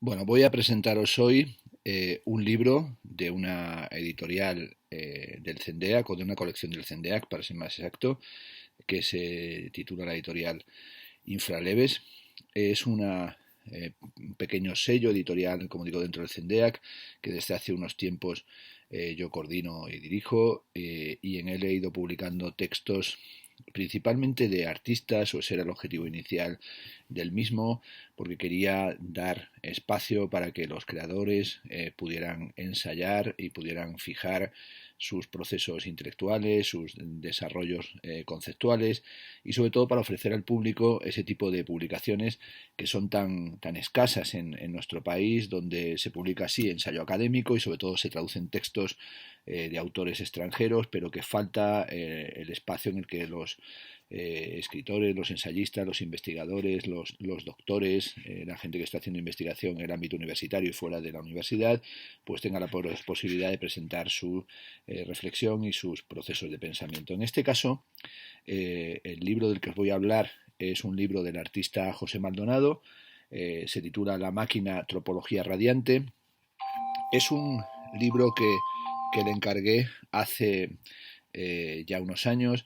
Bueno, voy a presentaros hoy un libro de una editorial del CENDEAC o de una colección del CENDEAC, para ser más exacto, que se titula la editorial Infraleves. Es un pequeño sello editorial, como digo, dentro del CENDEAC, que desde hace unos tiempos yo coordino y dirijo, y en él he ido publicando textos principalmente de artistas, o ese era el objetivo inicial del mismo, porque quería dar espacio para que los creadores pudieran ensayar y pudieran fijar sus procesos intelectuales, sus desarrollos conceptuales, y sobre todo para ofrecer al público ese tipo de publicaciones que son tan escasas en nuestro país, donde se publica así ensayo académico y sobre todo se traducen textos de autores extranjeros, pero que falta el espacio en el que los escritores, los ensayistas, los investigadores, los doctores, la gente que está haciendo investigación en el ámbito universitario y fuera de la universidad, pues tenga la posibilidad de presentar su reflexión y sus procesos de pensamiento. En este caso, el libro del que os voy a hablar es un libro del artista José Maldonado, se titula La máquina tropología radiante. Es un libro que le encargué hace ya unos años.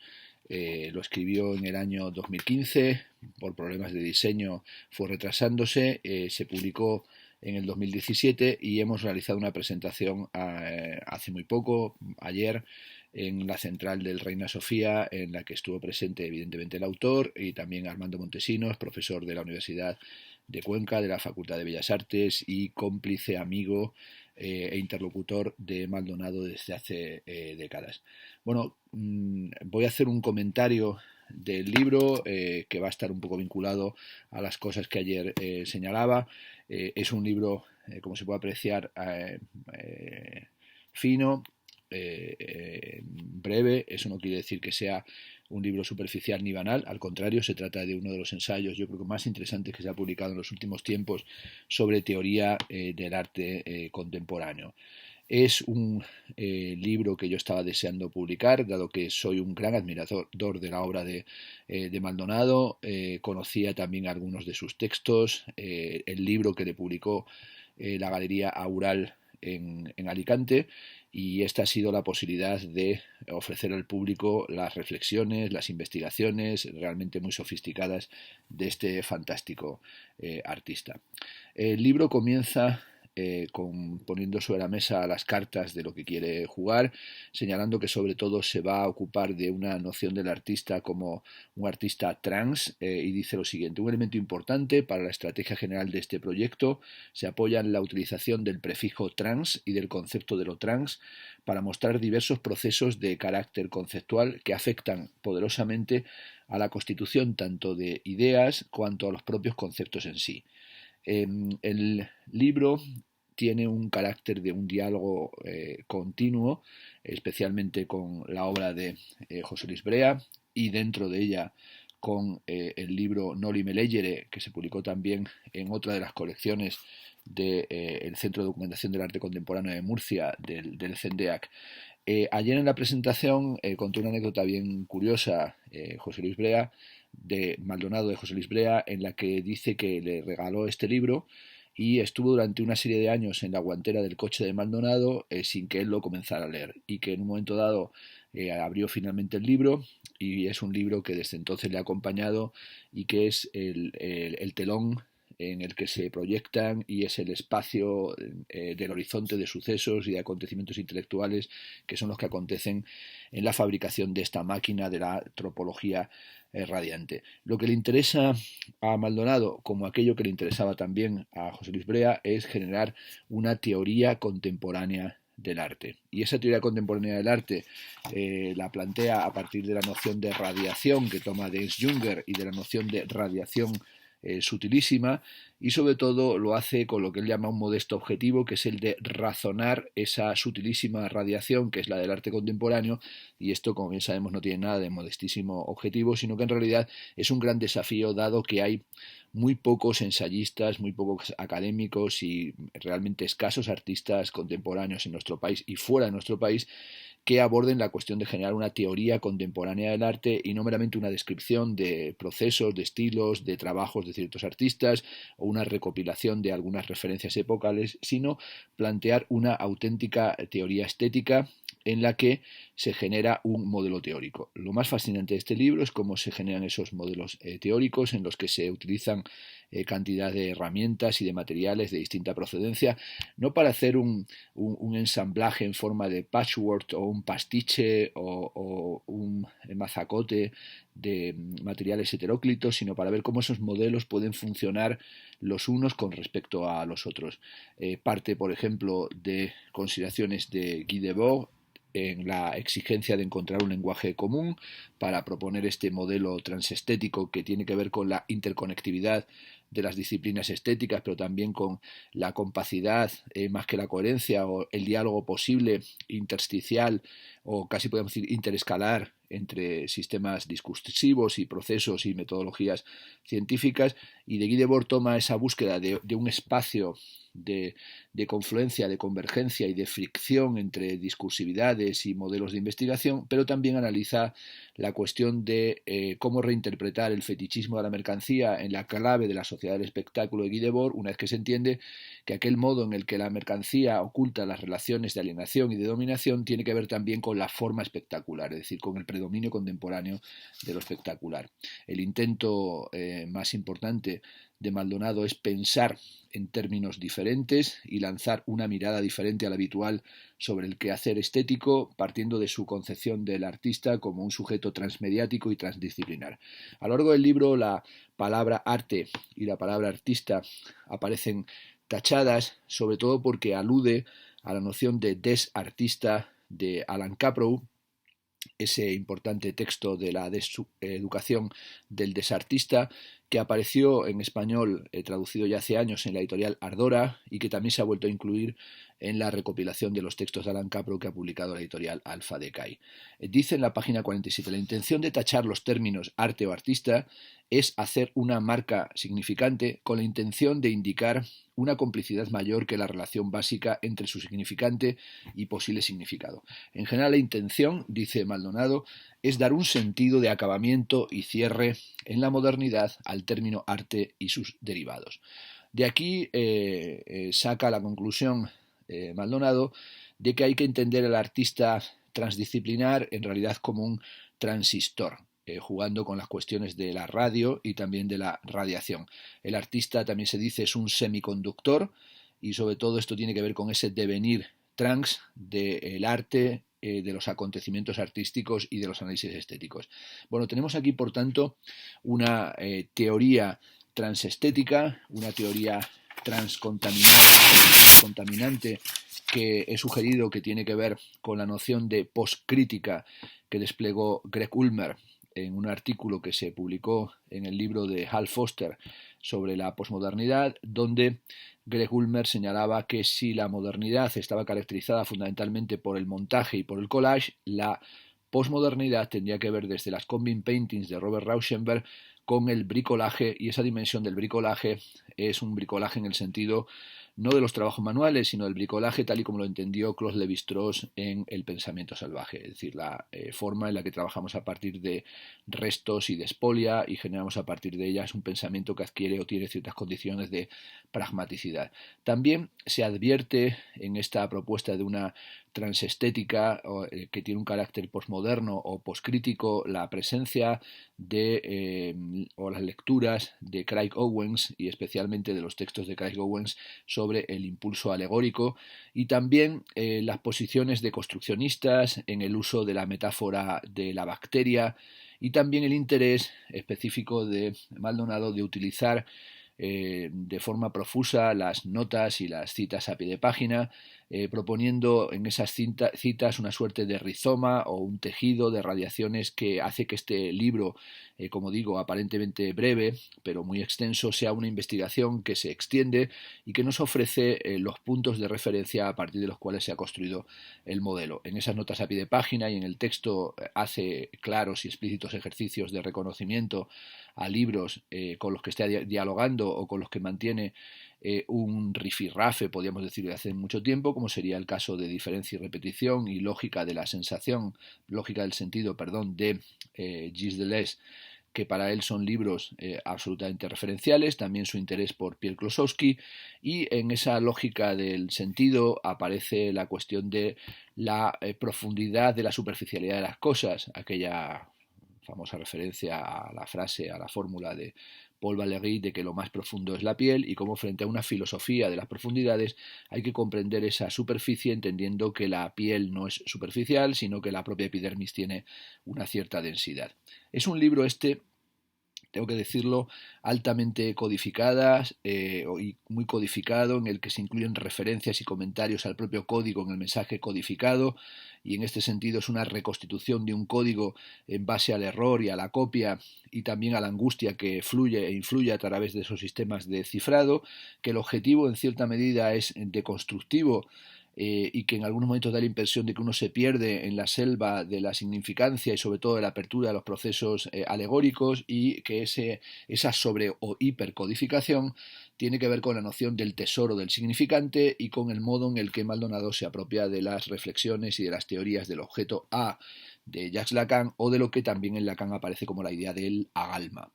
Lo escribió en el año 2015, por problemas de diseño fue retrasándose, se publicó en el 2017 y hemos realizado una presentación hace muy poco, ayer, en la central del Reina Sofía, en la que estuvo presente evidentemente el autor y también Armando Montesinos, profesor de la Universidad de Cuenca, de la Facultad de Bellas Artes y cómplice, amigo e interlocutor de Maldonado desde hace décadas. Bueno, voy a hacer un comentario del libro que va a estar un poco vinculado a las cosas que ayer señalaba. Es un libro, como se puede apreciar, fino, breve. Eso no quiere decir que sea un libro superficial ni banal, al contrario, se trata de uno de los ensayos, yo creo que más interesantes que se ha publicado en los últimos tiempos sobre teoría del arte contemporáneo. Es un libro que yo estaba deseando publicar, dado que soy un gran admirador de la obra de Maldonado. Conocía también algunos de sus textos. El libro que le publicó la Galería Aural en Alicante, y esta ha sido la posibilidad de ofrecer al público las reflexiones, las investigaciones realmente muy sofisticadas de este fantástico artista. El libro comienza poniendo sobre la mesa las cartas de lo que quiere jugar, señalando que sobre todo se va a ocupar de una noción del artista como un artista trans, y dice lo siguiente: un elemento importante para la estrategia general de este proyecto se apoya en la utilización del prefijo trans y del concepto de lo trans para mostrar diversos procesos de carácter conceptual que afectan poderosamente a la constitución tanto de ideas cuanto a los propios conceptos en sí. El libro tiene un carácter de un diálogo continuo, especialmente con la obra de José Luis Brea, y dentro de ella con el libro Noli Me Leggere, que se publicó también en otra de las colecciones del Centro de Documentación del Arte Contemporáneo de Murcia, del CENDEAC. Ayer en la presentación contó una anécdota bien curiosa, José Luis Brea, de Maldonado, de José Luis Brea, en la que dice que le regaló este libro y estuvo durante una serie de años en la guantera del coche de Maldonado sin que él lo comenzara a leer, y que en un momento dado abrió finalmente el libro, y es un libro que desde entonces le ha acompañado y que es el telón en el que se proyectan y es el espacio del horizonte de sucesos y de acontecimientos intelectuales que son los que acontecen en la fabricación de esta máquina de la tropología radiante. Lo que le interesa a Maldonado, como aquello que le interesaba también a José Luis Brea, es generar una teoría contemporánea del arte. Y esa teoría contemporánea del arte la plantea a partir de la noción de radiación que toma de Ernst Junger y de la noción de radiación sutilísima, y sobre todo lo hace con lo que él llama un modesto objetivo, que es el de razonar esa sutilísima radiación que es la del arte contemporáneo. Y esto, como bien sabemos, no tiene nada de modestísimo objetivo, sino que en realidad es un gran desafío, dado que hay muy pocos ensayistas, muy pocos académicos y realmente escasos artistas contemporáneos en nuestro país y fuera de nuestro país que aborden la cuestión de generar una teoría contemporánea del arte y no meramente una descripción de procesos, de estilos, de trabajos de ciertos artistas o una recopilación de algunas referencias epocales, sino plantear una auténtica teoría estética en la que se genera un modelo teórico. Lo más fascinante de este libro es cómo se generan esos modelos teóricos en los que se utilizan cantidad de herramientas y de materiales de distinta procedencia, no para hacer un ensamblaje en forma de patchwork o un pastiche o un mazacote de materiales heteróclitos, sino para ver cómo esos modelos pueden funcionar los unos con respecto a los otros. Parte, por ejemplo, de consideraciones de Guy Debord en la exigencia de encontrar un lenguaje común para proponer este modelo transestético que tiene que ver con la interconectividad de las disciplinas estéticas, pero también con la compacidad más que la coherencia o el diálogo posible intersticial o casi podemos decir interescalar entre sistemas discursivos y procesos y metodologías científicas, y de Guy Debord toma esa búsqueda de un espacio de confluencia, de convergencia y de fricción entre discursividades y modelos de investigación, pero también analiza la cuestión de cómo reinterpretar el fetichismo de la mercancía en la clave de la sociedad del espectáculo de Guy Debord, una vez que se entiende que aquel modo en el que la mercancía oculta las relaciones de alienación y de dominación tiene que ver también con la forma espectacular, es decir, con el predominio contemporáneo de lo espectacular. El intento más importante de Maldonado es pensar en términos diferentes y lanzar una mirada diferente a la habitual sobre el quehacer estético, partiendo de su concepción del artista como un sujeto transmediático y transdisciplinar. A lo largo del libro la palabra arte y la palabra artista aparecen tachadas, sobre todo porque alude a la noción de desartista de Alan Caprow, ese importante texto de la educación del desartista que apareció en español traducido ya hace años en la editorial Ardora y que también se ha vuelto a incluir en la recopilación de los textos de Alan Caprow que ha publicado la editorial Alfa Decay. Dice en la página 47, la intención de tachar los términos arte o artista es hacer una marca significante con la intención de indicar una complicidad mayor que la relación básica entre su significante y posible significado. En general, la intención, dice Maldonado, es dar un sentido de acabamiento y cierre en la modernidad al término arte y sus derivados. De aquí saca la conclusión Maldonado de que hay que entender al artista transdisciplinar en realidad como un transistor, jugando con las cuestiones de la radio y también de la radiación. El artista, también se dice, es un semiconductor y sobre todo esto tiene que ver con ese devenir trans del arte, de los acontecimientos artísticos y de los análisis estéticos. Bueno, tenemos aquí, por tanto, una teoría transestética, una teoría transcontaminante que he sugerido que tiene que ver con la noción de postcrítica que desplegó Greg Ulmer en un artículo que se publicó en el libro de Hal Foster sobre la posmodernidad, donde Greg Ulmer señalaba que si la modernidad estaba caracterizada fundamentalmente por el montaje y por el collage, la posmodernidad tendría que ver desde las Combing Paintings de Robert Rauschenberg con el bricolaje, y esa dimensión del bricolaje es un bricolaje en el sentido no de los trabajos manuales, sino del bricolaje tal y como lo entendió Claude Lévi-Strauss en El pensamiento salvaje, es decir, la forma en la que trabajamos a partir de restos y de espolia y generamos a partir de ellas un pensamiento que adquiere o tiene ciertas condiciones de pragmaticidad. También se advierte en esta propuesta de una transestética que tiene un carácter posmoderno o poscrítico la presencia de o las lecturas de Craig Owens y especialmente de los textos de Craig Owens sobre el impulso alegórico y también las posiciones de construccionistas en el uso de la metáfora de la bacteria y también el interés específico de Maldonado de utilizar de forma profusa las notas y las citas a pie de página proponiendo en esas citas una suerte de rizoma o un tejido de radiaciones que hace que este libro, como digo, aparentemente breve, pero muy extenso, sea una investigación que se extiende y que nos ofrece los puntos de referencia a partir de los cuales se ha construido el modelo. En esas notas a pie de página y en el texto hace claros y explícitos ejercicios de reconocimiento a libros con los que esté dialogando o con los que mantiene un rifirrafe, podríamos decir, de hace mucho tiempo, como sería el caso de diferencia y repetición y lógica de la sensación, lógica del sentido, perdón, de Gilles Deleuze, que para él son libros absolutamente referenciales, también su interés por Pierre Klosowski, y en esa lógica del sentido aparece la cuestión de la profundidad de la superficialidad de las cosas, aquella famosa referencia a la frase, a la fórmula de Paul Valéry de que lo más profundo es la piel, y cómo frente a una filosofía de las profundidades hay que comprender esa superficie entendiendo que la piel no es superficial, sino que la propia epidermis tiene una cierta densidad. Es un libro tengo que decirlo, altamente codificadas y muy codificado, en el que se incluyen referencias y comentarios al propio código en el mensaje codificado, y en este sentido es una reconstitución de un código en base al error y a la copia y también a la angustia que fluye e influye a través de esos sistemas de cifrado, que el objetivo en cierta medida es deconstructivo, y que en algunos momentos da la impresión de que uno se pierde en la selva de la significancia y sobre todo de la apertura de los procesos alegóricos, y que esa sobre o hipercodificación tiene que ver con la noción del tesoro del significante y con el modo en el que Maldonado se apropia de las reflexiones y de las teorías del objeto A de Jacques Lacan, o de lo que también en Lacan aparece como la idea del agalma.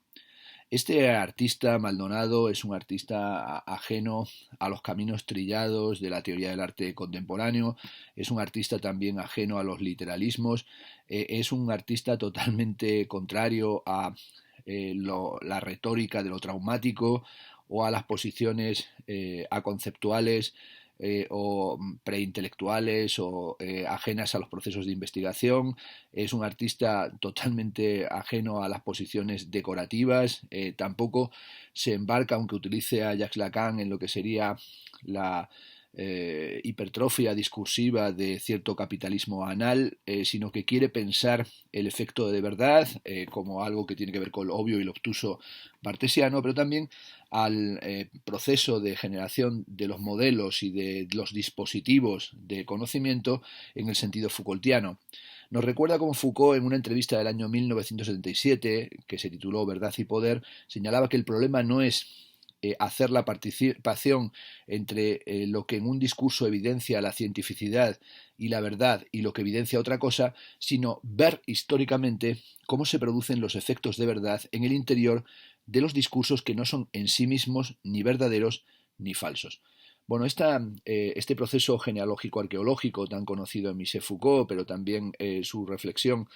Este artista Maldonado es un artista ajeno a los caminos trillados de la teoría del arte contemporáneo, es un artista también ajeno a los literalismos, es un artista totalmente contrario a la retórica de lo traumático o a las posiciones aconceptuales o preintelectuales o ajenas a los procesos de investigación. Es un artista totalmente ajeno a las posiciones decorativas, tampoco se embarca, aunque utilice a Jacques Lacan, en lo que sería la hipertrofia discursiva de cierto capitalismo anal, sino que quiere pensar el efecto de verdad como algo que tiene que ver con lo obvio y lo obtuso bartesiano, pero también al proceso de generación de los modelos y de los dispositivos de conocimiento en el sentido Foucaultiano. Nos recuerda cómo Foucault, en una entrevista del año 1977, que se tituló Verdad y Poder, señalaba que el problema no es hacer la participación entre lo que en un discurso evidencia la cientificidad y la verdad y lo que evidencia otra cosa, sino ver históricamente cómo se producen los efectos de verdad en el interior de los discursos que no son en sí mismos ni verdaderos ni falsos. Bueno, este proceso genealógico arqueológico tan conocido en Michel Foucault, pero también su reflexión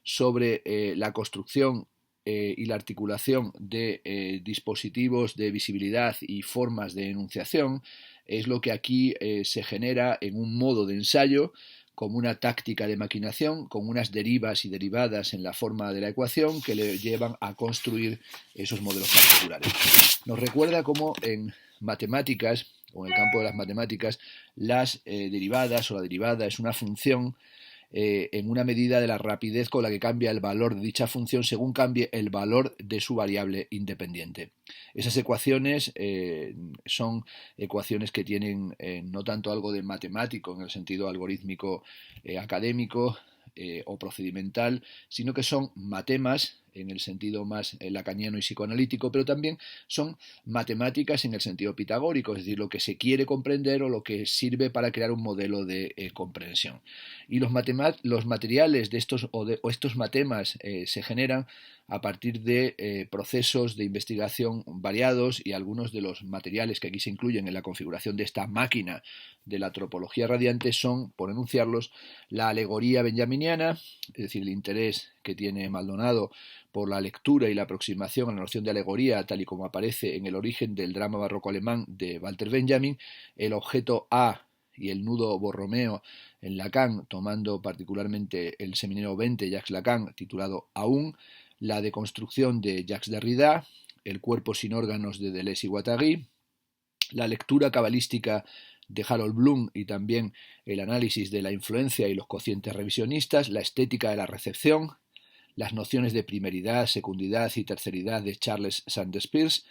sobre la construcción y la articulación de dispositivos de visibilidad y formas de enunciación, es lo que aquí se genera en un modo de ensayo, como una táctica de maquinación, con unas derivas y derivadas en la forma de la ecuación que le llevan a construir esos modelos particulares. Nos recuerda cómo en matemáticas, o en el campo de las matemáticas, las derivadas o la derivada es una función en una medida de la rapidez con la que cambia el valor de dicha función según cambie el valor de su variable independiente. Esas ecuaciones son ecuaciones que tienen no tanto algo de matemático en el sentido algorítmico académico o procedimental, sino que son matemas en el sentido más lacaniano y psicoanalítico, pero también son matemáticas en el sentido pitagórico, es decir, lo que se quiere comprender o lo que sirve para crear un modelo de comprensión. Y los materiales de estos matemas se generan a partir de procesos de investigación variados, y algunos de los materiales que aquí se incluyen en la configuración de esta máquina de la tropología radiante son, por enunciarlos, la alegoría benjaminiana, es decir, el interés que tiene Maldonado por la lectura y la aproximación a la noción de alegoría tal y como aparece en el origen del drama barroco alemán de Walter Benjamin, el objeto A y el nudo Borromeo en Lacan, tomando particularmente el seminario 20 Jacques Lacan titulado Aún, la deconstrucción de Jacques Derrida, el cuerpo sin órganos de Deleuze y Guattari, la lectura cabalística de Harold Bloom y también el análisis de la influencia y los cocientes revisionistas, la estética de la recepción, las nociones de primeridad, secundidad y terceridad de Charles Sanders Peirce,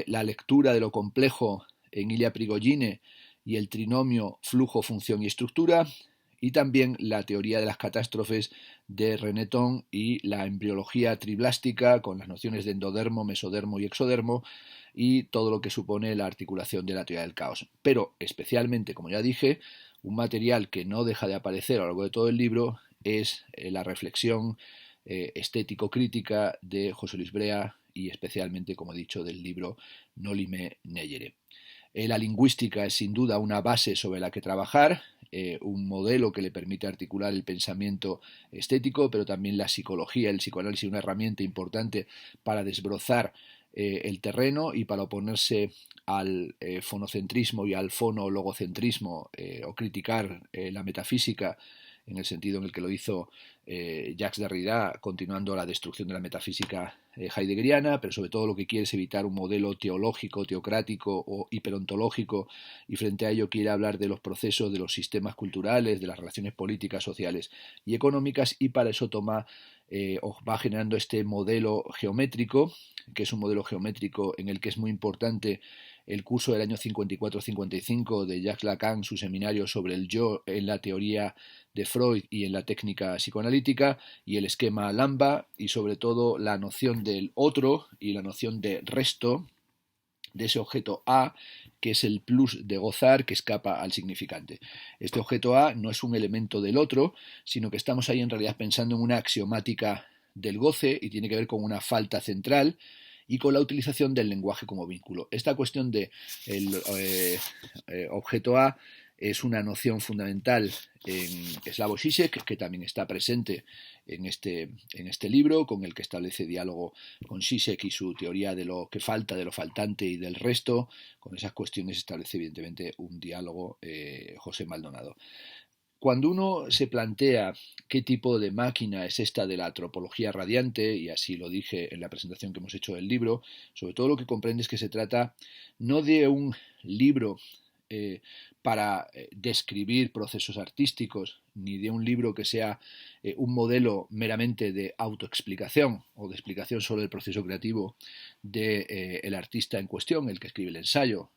la lectura de lo complejo en Ilya Prigogine y el trinomio flujo, función y estructura, y también la teoría de las catástrofes de René Thon y la embriología triblástica con las nociones de endodermo, mesodermo y exodermo y todo lo que supone la articulación de la teoría del caos. Pero especialmente, como ya dije, un material que no deja de aparecer a lo largo de todo el libro es la reflexión estético-crítica de José Luis Brea y especialmente, como he dicho, del libro Noli me neyere. La lingüística es sin duda una base sobre la que trabajar, un modelo que le permite articular el pensamiento estético, pero también la psicología, el psicoanálisis, una herramienta importante para desbrozar el terreno y para oponerse al fonocentrismo y al fonologocentrismo o criticar la metafísica en el sentido en el que lo hizo Jacques Derrida, continuando la destrucción de la metafísica heideggeriana, pero sobre todo lo que quiere es evitar un modelo teológico, teocrático o hiperontológico, y frente a ello quiere hablar de los procesos, de los sistemas culturales, de las relaciones políticas, sociales y económicas, y para eso toma o va generando este modelo geométrico, que es un modelo geométrico en el que es muy importante el curso del año 54-55 de Jacques Lacan, su seminario sobre el yo en la teoría de Freud y en la técnica psicoanalítica, y el esquema Lambda, y sobre todo la noción del otro y la noción de resto, de ese objeto A, que es el plus de gozar que escapa al significante. Este objeto A no es un elemento del otro, sino que estamos ahí en realidad pensando en una axiomática del goce y tiene que ver con una falta central y con la utilización del lenguaje como vínculo. Esta cuestión de el objeto A es una noción fundamental en Slavoj Žižek, que también está presente en este libro, con el que establece diálogo con Žižek y su teoría de lo que falta, de lo faltante y del resto. Con esas cuestiones establece evidentemente un diálogo José Maldonado. Cuando uno se plantea qué tipo de máquina es esta de la antropología radiante, y así lo dije en la presentación que hemos hecho del libro, sobre todo lo que comprende es que se trata no de un libro para describir procesos artísticos, ni de un libro que sea un modelo meramente de autoexplicación o de explicación sobre el proceso creativo del artista en cuestión, el que escribe el ensayo,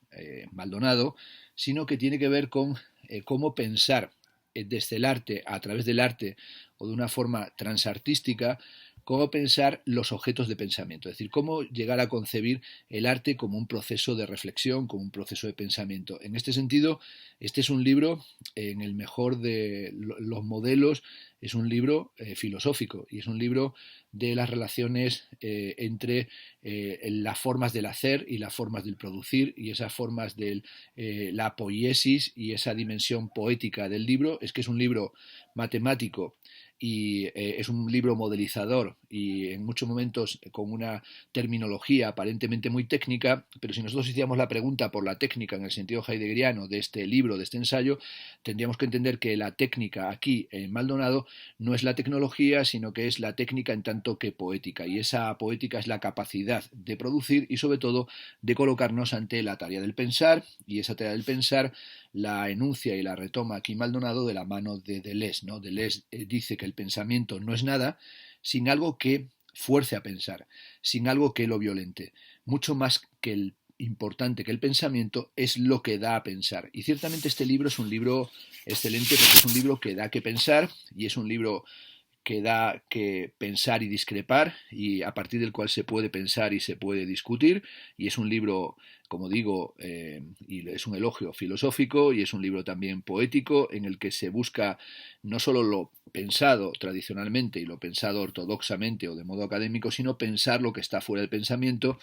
Maldonado, sino que tiene que ver con cómo pensar desde el arte, a través del arte o de una forma transartística, cómo pensar los objetos de pensamiento, es decir, cómo llegar a concebir el arte como un proceso de reflexión, como un proceso de pensamiento. En este sentido, este es un libro, en el mejor de los modelos, es un libro filosófico y es un libro de las relaciones entre las formas del hacer y las formas del producir, y esas formas de la poiesis y esa dimensión poética del libro. Es que es un libro matemático y es un libro modelizador y en muchos momentos con una terminología aparentemente muy técnica, pero si nosotros hiciéramos la pregunta por la técnica en el sentido heideggeriano de este libro, de este ensayo, tendríamos que entender que la técnica aquí en Maldonado no es la tecnología, sino que es la técnica en tanto que poética, y esa poética es la capacidad de producir y sobre todo de colocarnos ante la tarea del pensar, y esa tarea del pensar la enuncia y la retoma aquí Maldonado de la mano de Deleuze, ¿no? Deleuze dice que el pensamiento no es nada sin algo que fuerce a pensar, sin algo que lo violente. Mucho más que el importante que el pensamiento es lo que da a pensar. Y ciertamente este libro es un libro excelente porque es un libro que da que pensar y es un libro que da que pensar y discrepar y a partir del cual se puede pensar y se puede discutir, y es un libro, como digo, y es un elogio filosófico y es un libro también poético en el que se busca no solo lo pensado tradicionalmente y lo pensado ortodoxamente o de modo académico, sino pensar lo que está fuera del pensamiento,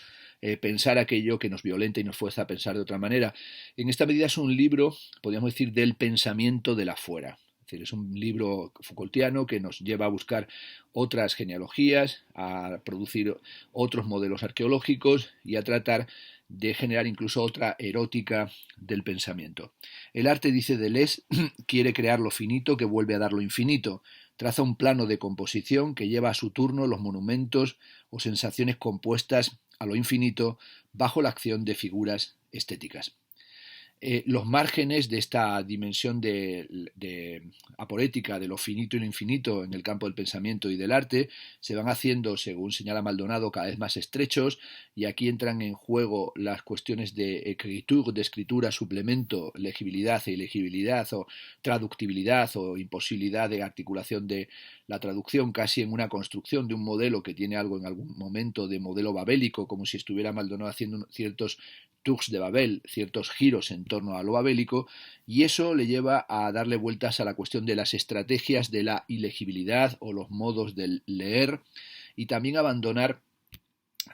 pensar aquello que nos violenta y nos fuerza a pensar de otra manera. En esta medida es un libro, podríamos decir, del pensamiento del afuera. Es decir, es un libro Foucaultiano que nos lleva a buscar otras genealogías, a producir otros modelos arqueológicos y a tratar de generar incluso otra erótica del pensamiento. El arte, dice Deleuze, quiere crear lo finito que vuelve a dar lo infinito. Traza un plano de composición que lleva a su turno los monumentos o sensaciones compuestas a lo infinito bajo la acción de figuras estéticas. los márgenes de esta dimensión aporética de lo finito y lo infinito en el campo del pensamiento y del arte se van haciendo, según señala Maldonado, cada vez más estrechos, y aquí entran en juego las cuestiones de escritura, suplemento, legibilidad e ilegibilidad, o traductibilidad o imposibilidad de articulación de la traducción, casi en una construcción de un modelo que tiene algo en algún momento de modelo babélico, como si estuviera Maldonado haciendo ciertos tours de Babel, ciertos giros en torno a lo babélico, y eso le lleva a darle vueltas a la cuestión de las estrategias de la ilegibilidad o los modos del leer, y también abandonar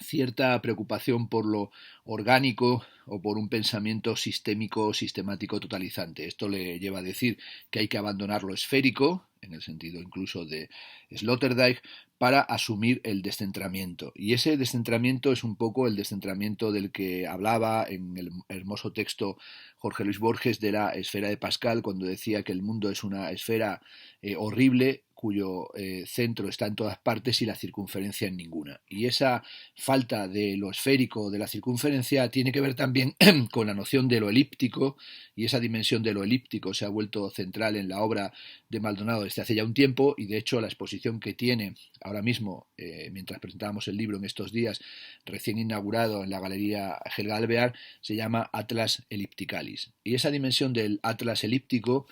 cierta preocupación por lo orgánico o por un pensamiento sistémico, sistemático, totalizante. Esto le lleva a decir que hay que abandonar lo esférico, en el sentido incluso de Sloterdijk, para asumir el descentramiento. Y ese descentramiento es un poco el descentramiento del que hablaba en el hermoso texto Jorge Luis Borges de la esfera de Pascal, cuando decía que el mundo es una esfera horrible, cuyo centro está en todas partes y la circunferencia en ninguna. Y esa falta de lo esférico, de la circunferencia, tiene que ver también con la noción de lo elíptico, y esa dimensión de lo elíptico se ha vuelto central en la obra de Maldonado desde hace ya un tiempo, y de hecho la exposición que tiene ahora mismo, mientras presentábamos el libro en estos días, recién inaugurado en la Galería Helga Alvear, se llama Atlas Ellipticalis. Y esa dimensión del Atlas elíptico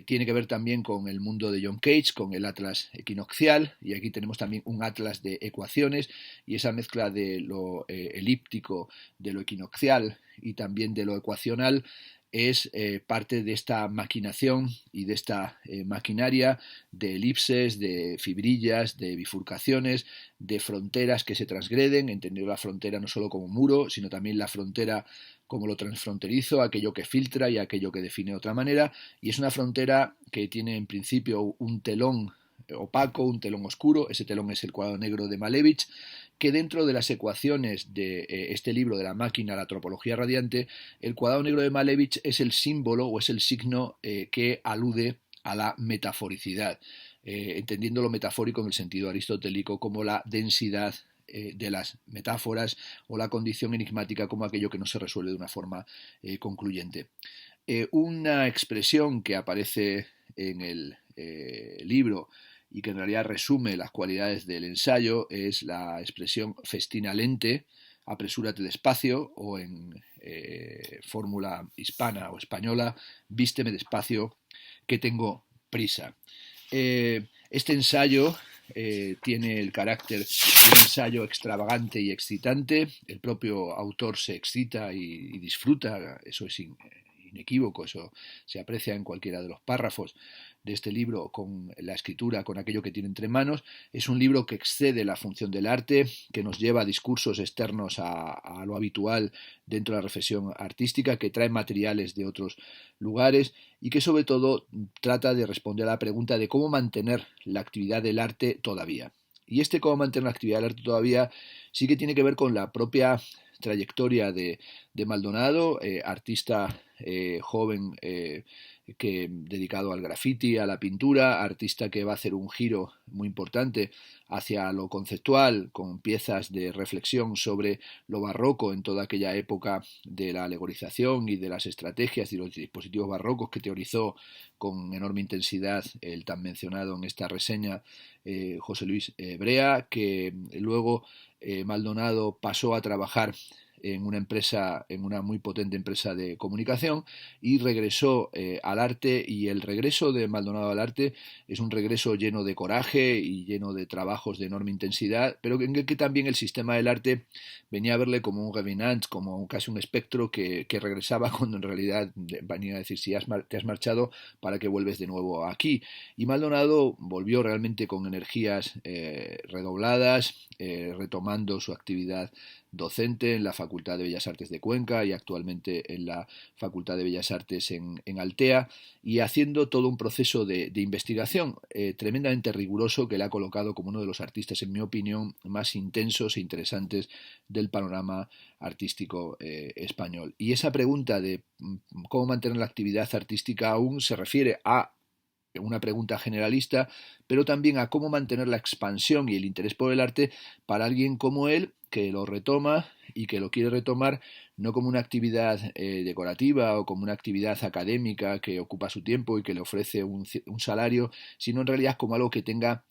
tiene que ver también con el mundo de John Cage, con el Atlas equinoccial, y aquí tenemos también un Atlas de ecuaciones, y esa mezcla de lo elíptico, de lo equinoccial y también de lo ecuacional es parte de esta maquinación y de esta maquinaria de elipses, de fibrillas, de bifurcaciones, de fronteras que se transgreden, entendiendo la frontera no solo como muro, sino también la frontera como lo transfronterizo, aquello que filtra y aquello que define de otra manera, y es una frontera que tiene en principio un telón opaco, un telón oscuro. Ese telón es el cuadrado negro de Malevich, que dentro de las ecuaciones de este libro de la máquina, la topología radiante, el cuadrado negro de Malevich es el símbolo o es el signo que alude a la metaforicidad, entendiendo lo metafórico en el sentido aristotélico como la densidad de las metáforas o la condición enigmática como aquello que no se resuelve de una forma concluyente. Una expresión que aparece en el libro y que en realidad resume las cualidades del ensayo es la expresión festina lente, apresúrate despacio, o en fórmula hispana o española, vísteme despacio, que tengo prisa. Este ensayo tiene el carácter de un ensayo extravagante y excitante. El propio autor se excita y disfruta, eso es inequívoco, eso se aprecia en cualquiera de los párrafos de este libro, con la escritura, con aquello que tiene entre manos. Es un libro que excede la función del arte, que nos lleva a discursos externos a lo habitual dentro de la reflexión artística, que trae materiales de otros lugares y que sobre todo trata de responder a la pregunta de cómo mantener la actividad del arte todavía. Y este cómo mantener la actividad del arte todavía sí que tiene que ver con la propia trayectoria de Maldonado, artista joven que dedicado al graffiti, a la pintura, artista que va a hacer un giro muy importante hacia lo conceptual, con piezas de reflexión sobre lo barroco en toda aquella época de la alegorización y de las estrategias y los dispositivos barrocos que teorizó con enorme intensidad el tan mencionado en esta reseña José Luis Brea, que luego Maldonado pasó a trabajar en una empresa, en una muy potente empresa de comunicación, y regresó al arte, y el regreso de Maldonado al arte es un regreso lleno de coraje y lleno de trabajos de enorme intensidad, pero en el que también el sistema del arte venía a verle como un revenant, como casi un espectro que regresaba cuando en realidad venía a decir si te has marchado, ¿para qué vuelves de nuevo aquí? Y Maldonado volvió realmente con energías redobladas, retomando su actividad docente en la Facultad de Bellas Artes de Cuenca y actualmente en la Facultad de Bellas Artes en Altea, y haciendo todo un proceso de investigación tremendamente riguroso que le ha colocado como uno de los artistas, en mi opinión, más intensos e interesantes del panorama artístico español. Y esa pregunta de cómo mantener la actividad artística aún se refiere a una pregunta generalista, pero también a cómo mantener la expansión y el interés por el arte para alguien como él, que lo retoma y que lo quiere retomar no como una actividad decorativa o como una actividad académica que ocupa su tiempo y que le ofrece un salario, sino en realidad como algo que tenga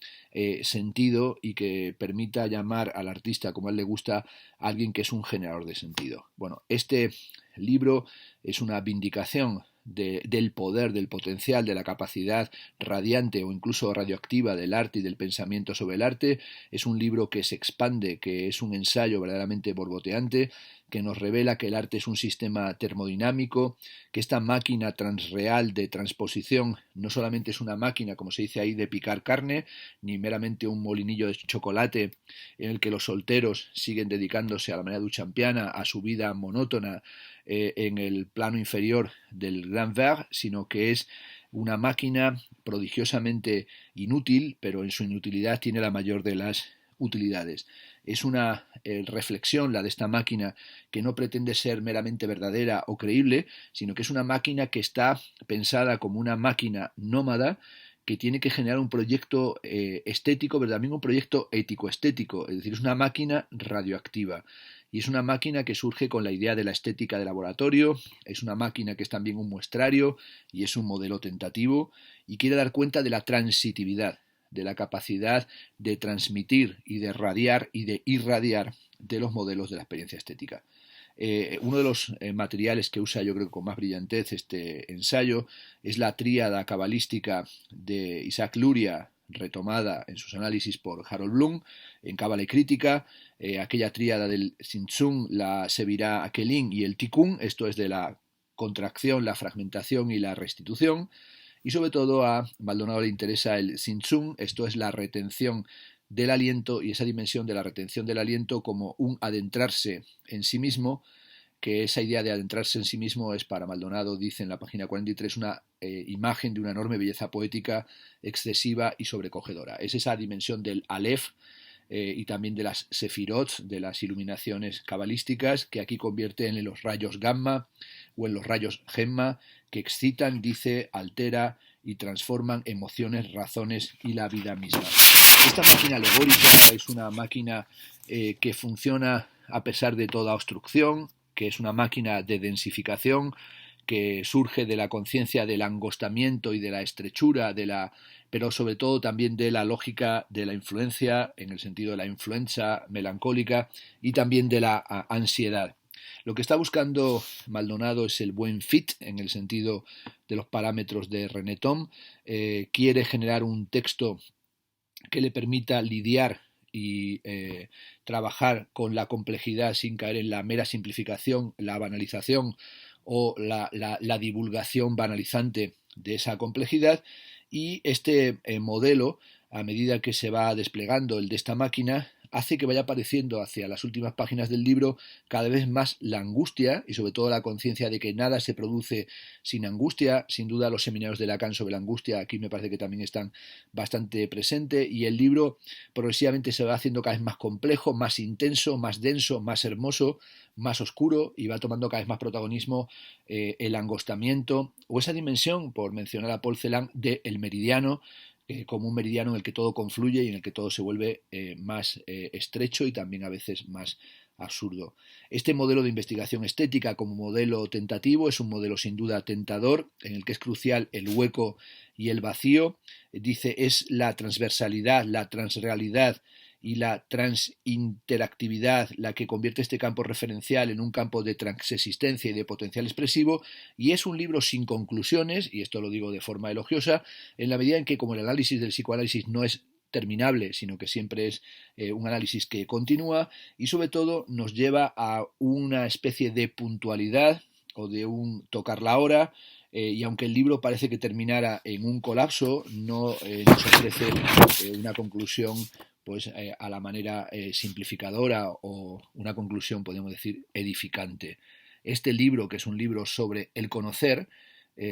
sentido y que permita llamar al artista, como a él le gusta, a alguien que es un generador de sentido. Bueno, este libro es una vindicación del poder, del potencial, de la capacidad radiante o incluso radioactiva del arte y del pensamiento sobre el arte. Es un libro que se expande, que es un ensayo verdaderamente borboteante, que nos revela que el arte es un sistema termodinámico, que esta máquina transreal de transposición no solamente es una máquina, como se dice ahí, de picar carne, ni meramente un molinillo de chocolate en el que los solteros siguen dedicándose a la manera duchampiana, a su vida monótona en el plano inferior del Grand Verre, sino que es una máquina prodigiosamente inútil, pero en su inutilidad tiene la mayor de las utilidades. Es una reflexión, la de esta máquina, que no pretende ser meramente verdadera o creíble, sino que es una máquina que está pensada como una máquina nómada que tiene que generar un proyecto estético, pero también un proyecto ético-estético, es decir, es una máquina radioactiva. Y es una máquina que surge con la idea de la estética de laboratorio, es una máquina que es también un muestrario y es un modelo tentativo y quiere dar cuenta de la transitividad, de la capacidad de transmitir y de radiar y de irradiar de los modelos de la experiencia estética. Uno de los materiales que usa yo creo con más brillantez este ensayo es la tríada cabalística de Isaac Luria, retomada en sus análisis por Harold Bloom en Cábala y Crítica, aquella tríada del Tsimtsum, la Sevirá Akelin y el Tikkun, esto es de la contracción, la fragmentación y la restitución, y sobre todo a Maldonado le interesa el Tsimtsum, esto es la retención del aliento y esa dimensión de la retención del aliento como un adentrarse en sí mismo, que esa idea de adentrarse en sí mismo es para Maldonado, dice en la página 43, una imagen de una enorme belleza poética, excesiva y sobrecogedora. Es esa dimensión del Aleph y también de las Sefirot, de las iluminaciones cabalísticas, que aquí convierte en los rayos gamma o en los rayos gemma, que excitan, dice, altera y transforman emociones, razones y la vida misma. Esta máquina alegórica es una máquina que funciona a pesar de toda obstrucción, que es una máquina de densificación, que surge de la conciencia del angostamiento y de la estrechura, pero sobre todo también de la lógica de la influencia, en el sentido de la influencia melancólica, y también de la ansiedad. Lo que está buscando Maldonado es el buen fit, en el sentido de los parámetros de René Thom. Quiere generar un texto que le permita lidiar y trabajar con la complejidad sin caer en la mera simplificación, la banalización o la divulgación banalizante de esa complejidad. Y este modelo, a medida que se va desplegando el de esta máquina, hace que vaya apareciendo hacia las últimas páginas del libro cada vez más la angustia y sobre todo la conciencia de que nada se produce sin angustia. Sin duda los seminarios de Lacan sobre la angustia aquí me parece que también están bastante presentes y el libro progresivamente se va haciendo cada vez más complejo, más intenso, más denso, más hermoso, más oscuro y va tomando cada vez más protagonismo el angostamiento o esa dimensión, por mencionar a Paul Celan, del meridiano, como un meridiano en el que todo confluye y en el que todo se vuelve más estrecho y también a veces más absurdo. Este modelo de investigación estética como modelo tentativo es un modelo sin duda tentador, en el que es crucial el hueco y el vacío. Dice, es la transversalidad, la transrealidad y la transinteractividad la que convierte este campo referencial en un campo de transexistencia y de potencial expresivo, y es un libro sin conclusiones, y esto lo digo de forma elogiosa, en la medida en que como el análisis del psicoanálisis no es terminable, sino que siempre es un análisis que continúa y sobre todo nos lleva a una especie de puntualidad o de un tocar la hora, y aunque el libro parece que terminara en un colapso, no nos ofrece una conclusión pues a la manera simplificadora o una conclusión, podemos decir, edificante. Este libro, que es un libro sobre el conocer,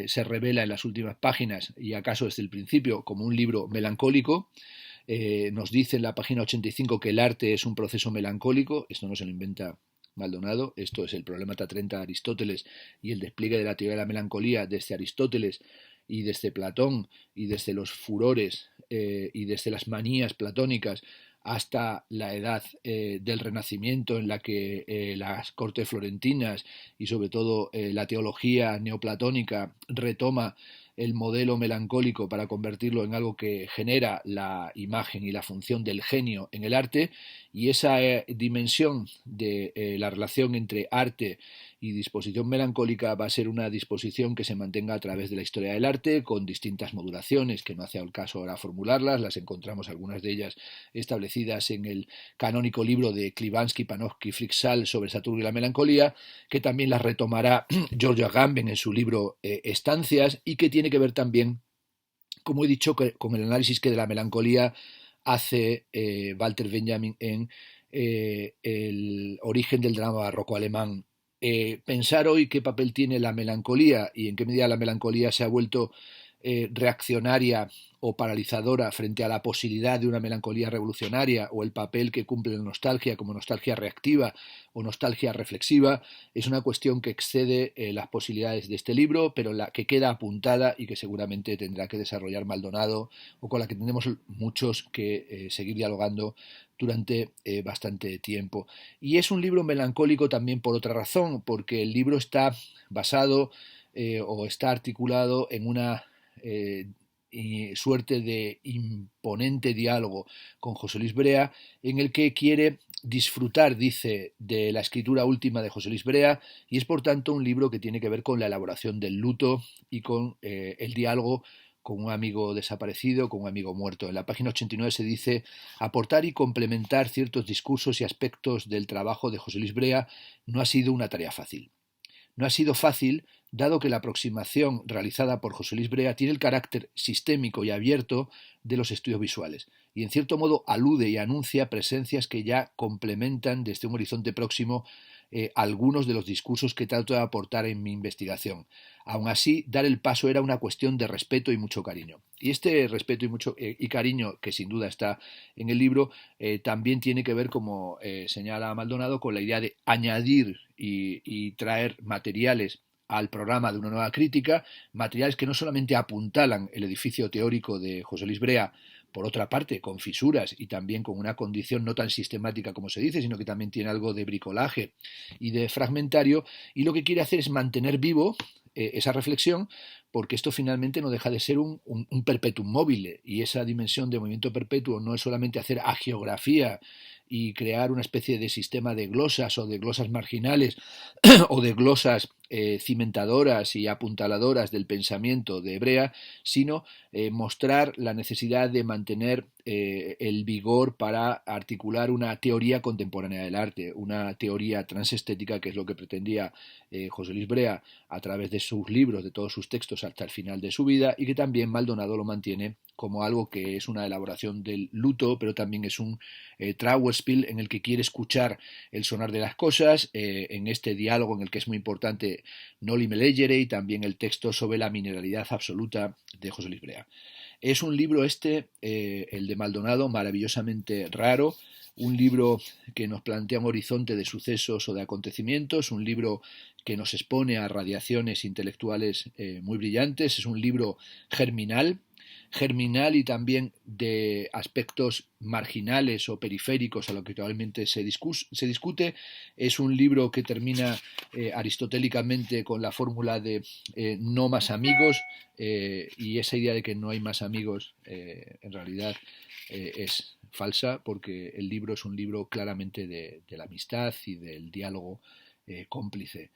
se revela en las últimas páginas y acaso desde el principio como un libro melancólico. Nos dice en la página 85 que el arte es un proceso melancólico, esto no se lo inventa Maldonado, esto es el Problemata 30 de Aristóteles y el despliegue de la teoría de la melancolía desde Aristóteles y desde Platón y desde los furores y desde las manías platónicas hasta la edad del Renacimiento, en la que las cortes florentinas y sobre todo la teología neoplatónica retoma el modelo melancólico para convertirlo en algo que genera la imagen y la función del genio en el arte, y esa dimensión de la relación entre arte y disposición melancólica va a ser una disposición que se mantenga a través de la historia del arte, con distintas modulaciones, que no hace el caso ahora formularlas, las encontramos algunas de ellas establecidas en el canónico libro de Klivansky, Panofsky, Fryxell sobre Saturno y la melancolía, que también las retomará Giorgio Agamben en su libro Estancias, y que tiene que ver también, como he dicho, con el análisis que de la melancolía hace Walter Benjamin en el origen del drama barroco alemán. Pensar hoy qué papel tiene la melancolía y en qué medida la melancolía se ha vuelto reaccionaria o paralizadora frente a la posibilidad de una melancolía revolucionaria, o el papel que cumple la nostalgia como nostalgia reactiva o nostalgia reflexiva, es una cuestión que excede las posibilidades de este libro, pero la que queda apuntada y que seguramente tendrá que desarrollar Maldonado, o con la que tendremos muchos que seguir dialogando durante bastante tiempo. Y es un libro melancólico también por otra razón, porque el libro está basado o está articulado en una suerte de imponente diálogo con José Luis Brea, en el que quiere disfrutar, dice, de la escritura última de José Luis Brea, y es por tanto un libro que tiene que ver con la elaboración del luto y con el diálogo con un amigo desaparecido, con un amigo muerto. En la página 89 se dice: aportar y complementar ciertos discursos y aspectos del trabajo de José Luis Brea no ha sido una tarea fácil. No ha sido fácil, dado que la aproximación realizada por José Luis Brea tiene el carácter sistémico y abierto de los estudios visuales, y en cierto modo alude y anuncia presencias que ya complementan desde un horizonte próximo algunos de los discursos que trato de aportar en mi investigación. Aun así, dar el paso era una cuestión de respeto y mucho cariño. Y este respeto y cariño, que sin duda está en el libro, también tiene que ver, como señala Maldonado, con la idea de añadir y traer materiales al programa de una nueva crítica, materiales que no solamente apuntalan el edificio teórico de José Luis Brea, por otra parte, con fisuras y también con una condición no tan sistemática como se dice, sino que también tiene algo de bricolaje y de fragmentario, y lo que quiere hacer es mantener vivo esa reflexión, porque esto finalmente no deja de ser un perpetuum mobile, y esa dimensión de movimiento perpetuo no es solamente hacer agiografía y crear una especie de sistema de glosas o de glosas marginales o de glosas cimentadoras y apuntaladoras del pensamiento de Brea, sino mostrar la necesidad de mantener el vigor para articular una teoría contemporánea del arte, una teoría transestética, que es lo que pretendía José Luis Brea a través de sus libros, de todos sus textos hasta el final de su vida, y que también Maldonado lo mantiene como algo que es una elaboración del luto, pero también es un Trauerspiel en el que quiere escuchar el sonar de las cosas, en este diálogo en el que es muy importante Noli me leggere, y también el texto sobre la mineralidad absoluta de José Luis Brea. Es un libro el de Maldonado, maravillosamente raro, un libro que nos plantea un horizonte de sucesos o de acontecimientos, un libro que nos expone a radiaciones intelectuales muy brillantes, es un libro germinal y también de aspectos marginales o periféricos a lo que actualmente se discute. Es un libro que termina aristotélicamente con la fórmula de no más amigos, y esa idea de que no hay más amigos en realidad es falsa, porque el libro es un libro claramente de la amistad y del diálogo cómplice.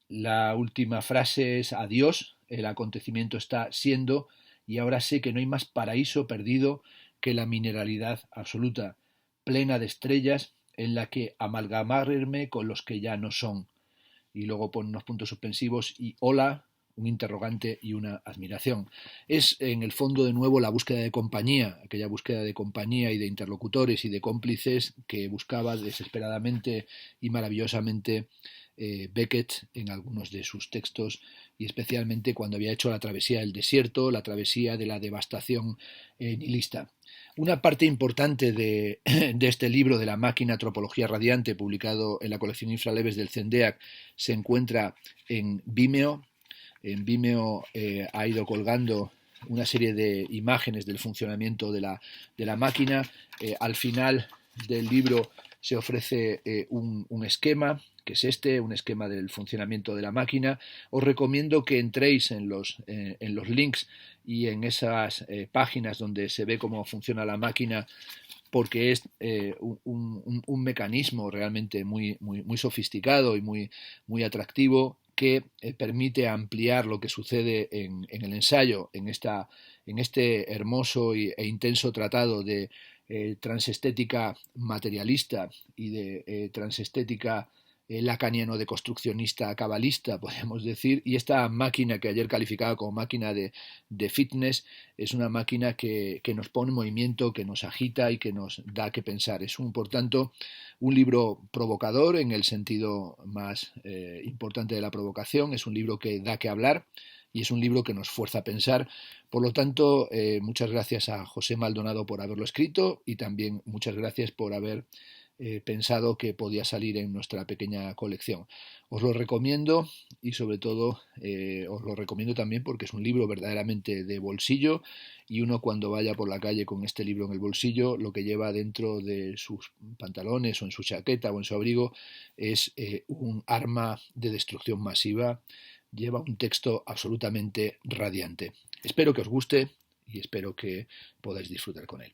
La última frase es: adiós, el acontecimiento está siendo, y ahora sé que no hay más paraíso perdido que la mineralidad absoluta, plena de estrellas, en la que amalgamarme con los que ya no son. Y luego pone unos puntos suspensivos y hola, un interrogante y una admiración. Es en el fondo de nuevo la búsqueda de compañía, aquella búsqueda de compañía y de interlocutores y de cómplices que buscaba desesperadamente y maravillosamente Beckett en algunos de sus textos, y especialmente cuando había hecho la travesía del desierto, la travesía de la devastación nihilista. Una parte importante de este libro, de la máquina Tropología Radiante, publicado en la colección Infraleves del CENDEAC, se encuentra en Vimeo. En Vimeo ha ido colgando una serie de imágenes del funcionamiento de la máquina. Al final del libro se ofrece un esquema, que es un esquema del funcionamiento de la máquina. Os recomiendo que entréis en los links y en esas páginas donde se ve cómo funciona la máquina, porque es un mecanismo realmente muy sofisticado y muy atractivo, que permite ampliar lo que sucede en el ensayo, en este hermoso e intenso tratado de transestética materialista y de transestética lacaniano de construccionista cabalista, podríamos decir. Y esta máquina, que ayer calificaba como máquina de fitness, es una máquina que nos pone en movimiento, que nos agita y que nos da que pensar. Es por tanto, un libro provocador en el sentido más importante de la provocación. Es un libro que da que hablar y es un libro que nos fuerza a pensar. Por lo tanto, muchas gracias a José Maldonado por haberlo escrito, y también muchas gracias por haber pensado que podía salir en nuestra pequeña colección. Os lo recomiendo, y sobre todo os lo recomiendo también porque es un libro verdaderamente de bolsillo, y uno, cuando vaya por la calle con este libro en el bolsillo, lo que lleva dentro de sus pantalones o en su chaqueta o en su abrigo es un arma de destrucción masiva. Lleva un texto absolutamente radiante. Espero que os guste y espero que podáis disfrutar con él.